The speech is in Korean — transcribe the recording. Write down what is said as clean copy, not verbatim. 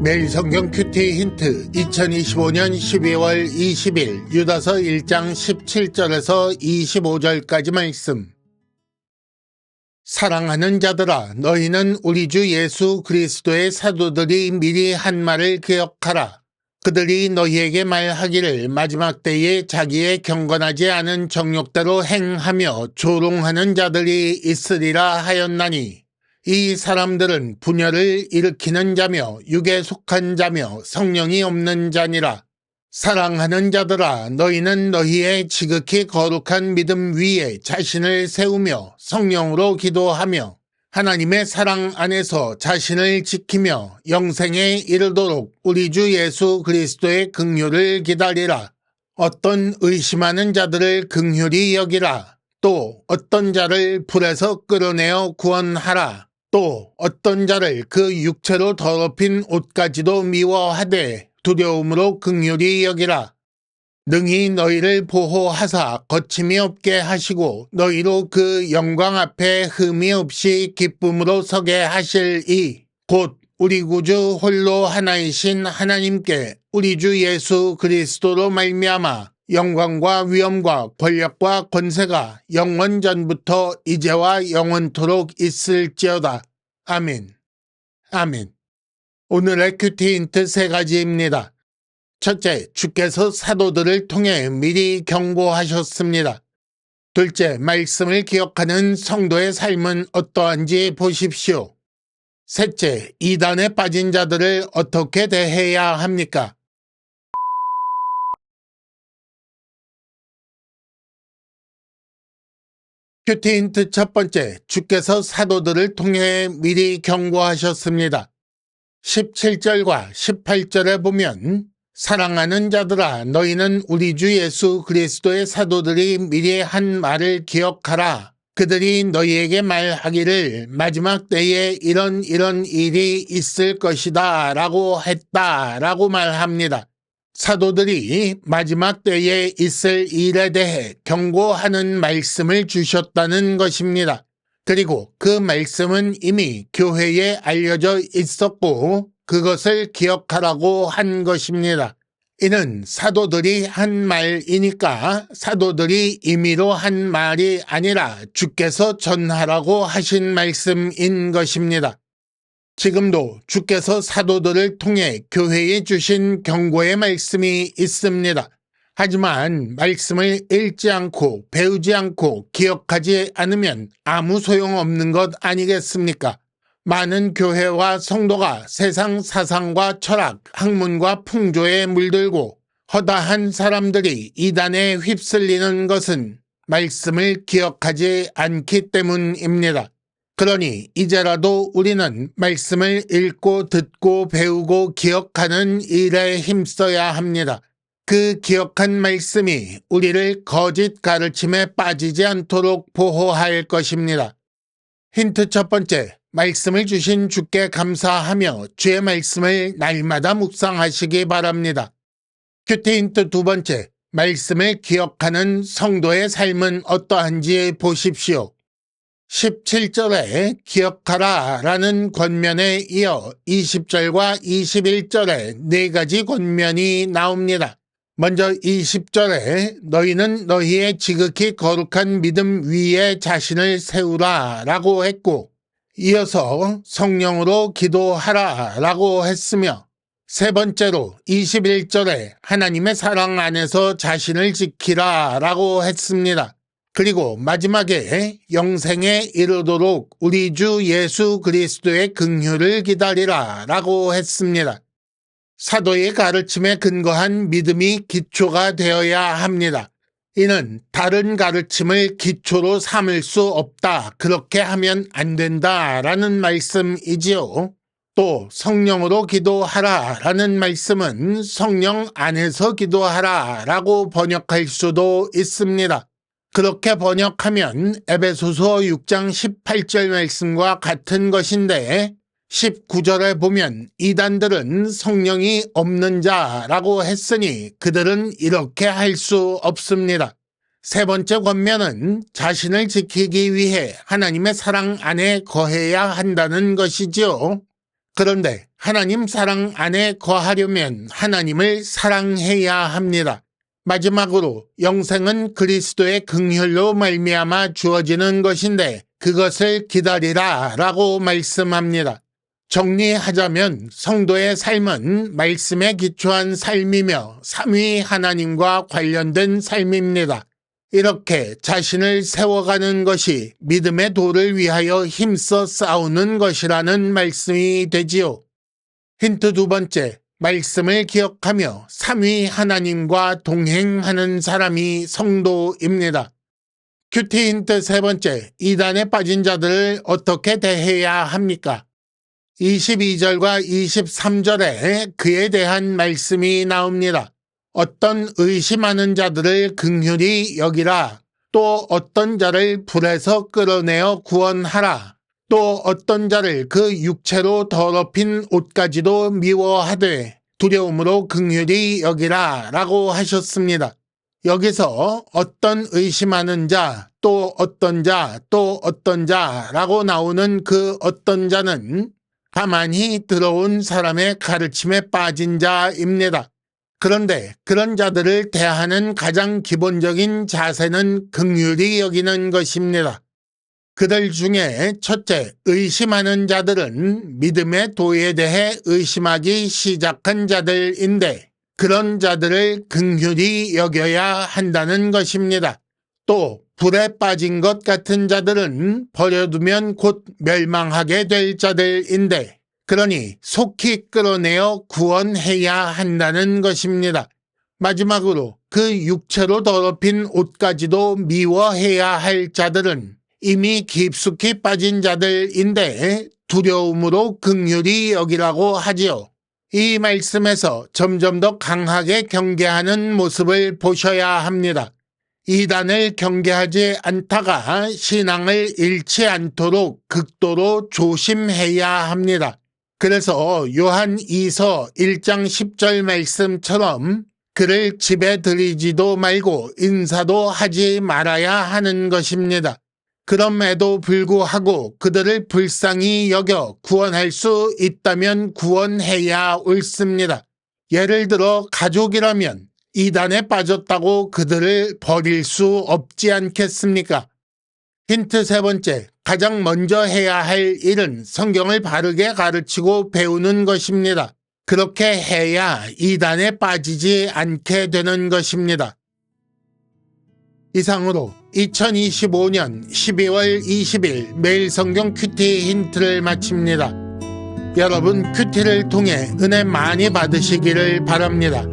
매일 성경 큐티 힌트 2025년 12월 20일 유다서 1장 17절에서 25절까지 말씀. 사랑하는 자들아, 너희는 우리 주 예수 그리스도의 사도들이 미리 한 말을 기억하라. 그들이 너희에게 말하기를 마지막 때에 자기의 경건하지 않은 정욕대로 행하며 조롱하는 자들이 있으리라 하였나니, 이 사람들은 분열을 일으키는 자며 육에 속한 자며 성령이 없는 자니라. 사랑하는 자들아, 너희는 너희의 지극히 거룩한 믿음 위에 자신을 세우며 성령으로 기도하며 하나님의 사랑 안에서 자신을 지키며 영생에 이르도록 우리 주 예수 그리스도의 긍휼을 기다리라. 어떤 의심하는 자들을 긍휼히 여기라. 또 어떤 자를 불에서 끌어내어 구원하라. 또 어떤 자를 그 육체로 더럽힌 옷까지도 미워하되 두려움으로 긍휼히 여기라. 능히 너희를 보호하사 거침이 없게 하시고 너희로 그 영광 앞에 흠이 없이 기쁨으로 서게 하실 이 곧 우리 구주 홀로 하나이신 하나님께 우리 주 예수 그리스도로 말미암아 영광과 위엄과 권력과 권세가 영원 전부터 이제와 영원토록 있을지어다. 아멘. 아멘. 오늘의 큐티 힌트 3가지입니다. 첫째, 주께서 사도들을 통해 미리 경고하셨습니다. 둘째, 말씀을 기억하는 성도의 삶은 어떠한지 보십시오. 셋째, 이단에 빠진 자들을 어떻게 대해야 합니까? 큐티 힌트 첫 번째, 주께서 사도들을 통해 미리 경고하셨습니다. 17절과 18절에 보면 사랑하는 자들아, 너희는 우리 주 예수 그리스도의 사도들이 미리 한 말을 기억하라. 그들이 너희에게 말하기를 마지막 때에 이런 일이 있을 것이다 라고 했다 라고 말합니다. 사도들이 마지막 때에 있을 일에 대해 경고하는 말씀을 주셨다는 것입니다. 그리고 그 말씀은 이미 교회에 알려져 있었고 그것을 기억하라고 한 것입니다. 이는 사도들이 한 말이니까 사도들이 임의로 한 말이 아니라 주께서 전하라고 하신 말씀인 것입니다. 지금도 주께서 사도들을 통해 교회에 주신 경고의 말씀이 있습니다. 하지만 말씀을 읽지 않고 배우지 않고 기억하지 않으면 아무 소용없는 것 아니겠습니까? 많은 교회와 성도가 세상 사상과 철학, 학문과 풍조에 물들고 허다한 사람들이 이단에 휩쓸리는 것은 말씀을 기억하지 않기 때문입니다. 그러니 이제라도 우리는 말씀을 읽고 듣고 배우고 기억하는 일에 힘써야 합니다. 그 기억한 말씀이 우리를 거짓 가르침에 빠지지 않도록 보호할 것입니다. 힌트 첫 번째, 말씀을 주신 주께 감사하며 주의 말씀을 날마다 묵상하시기 바랍니다. 큐티 힌트 두 번째, 말씀을 기억하는 성도의 삶은 어떠한지 보십시오. 17절에 기억하라 라는 권면에 이어 20절과 21절에 4가지 권면이 나옵니다. 먼저 20절에 너희는 너희의 지극히 거룩한 믿음 위에 자신을 세우라 라고 했고, 이어서 성령으로 기도하라 라고 했으며, 세 번째로 21절에 하나님의 사랑 안에서 자신을 지키라 라고 했습니다. 그리고 마지막에 영생에 이르도록 우리 주 예수 그리스도의 긍휼을 기다리라 라고 했습니다. 사도의 가르침에 근거한 믿음이 기초가 되어야 합니다. 이는 다른 가르침을 기초로 삼을 수 없다, 그렇게 하면 안 된다 라는 말씀이지요. 또 성령으로 기도하라 라는 말씀은 성령 안에서 기도하라 라고 번역할 수도 있습니다. 그렇게 번역하면 에베소서 6장 18절 말씀과 같은 것인데 19절에 보면 이단들은 성령이 없는 자라고 했으니 그들은 이렇게 할 수 없습니다. 세 번째 권면은 자신을 지키기 위해 하나님의 사랑 안에 거해야 한다는 것이지요. 그런데 하나님 사랑 안에 거하려면 하나님을 사랑해야 합니다. 마지막으로 영생은 그리스도의 긍휼로 말미암아 주어지는 것인데 그것을 기다리라 라고 말씀합니다. 정리하자면 성도의 삶은 말씀에 기초한 삶이며 삼위 하나님과 관련된 삶입니다. 이렇게 자신을 세워가는 것이 믿음의 도를 위하여 힘써 싸우는 것이라는 말씀이 되지요. 힌트 두 번째, 말씀을 기억하며 삼위 하나님과 동행하는 사람이 성도입니다. 큐티 힌트 세 번째, 이단에 빠진 자들을 어떻게 대해야 합니까? 22절과 23절에 그에 대한 말씀이 나옵니다. 어떤 의심하는 자들을 긍휼히 여기라. 또 어떤 자를 불에서 끌어내어 구원하라. 또 어떤 자를 그 육체로 더럽힌 옷까지도 미워하되 두려움으로 긍휼히 여기라 라고 하셨습니다. 여기서 어떤 의심하는 자, 또 어떤 자, 또 어떤 자라고 나오는 그 어떤 자는 가만히 들어온 사람의 가르침에 빠진 자입니다. 그런데 그런 자들을 대하는 가장 기본적인 자세는 긍휼히 여기는 것입니다. 그들 중에 첫째, 의심하는 자들은 믿음의 도에 대해 의심하기 시작한 자들인데 그런 자들을 긍휼히 여겨야 한다는 것입니다. 또 불에 빠진 것 같은 자들은 버려두면 곧 멸망하게 될 자들인데 그러니 속히 끌어내어 구원해야 한다는 것입니다. 마지막으로 그 육체로 더럽힌 옷까지도 미워해야 할 자들은 이미 깊숙이 빠진 자들인데 두려움으로 긍휼히 여기라고 하지요. 이 말씀에서 점점 더 강하게 경계하는 모습을 보셔야 합니다. 이단을 경계하지 않다가 신앙을 잃지 않도록 극도로 조심해야 합니다. 그래서 요한 2서 1장 10절 말씀처럼 그를 집에 들이지도 말고 인사도 하지 말아야 하는 것입니다. 그럼에도 불구하고 그들을 불쌍히 여겨 구원할 수 있다면 구원해야 옳습니다. 예를 들어 가족이라면 이단에 빠졌다고 그들을 버릴 수 없지 않겠습니까? 힌트 세 번째, 가장 먼저 해야 할 일은 성경을 바르게 가르치고 배우는 것입니다. 그렇게 해야 이단에 빠지지 않게 되는 것입니다. 이상으로 2025년 12월 20일 매일 성경 큐티 힌트를 마칩니다. 여러분 큐티를 통해 은혜 많이 받으시기를 바랍니다.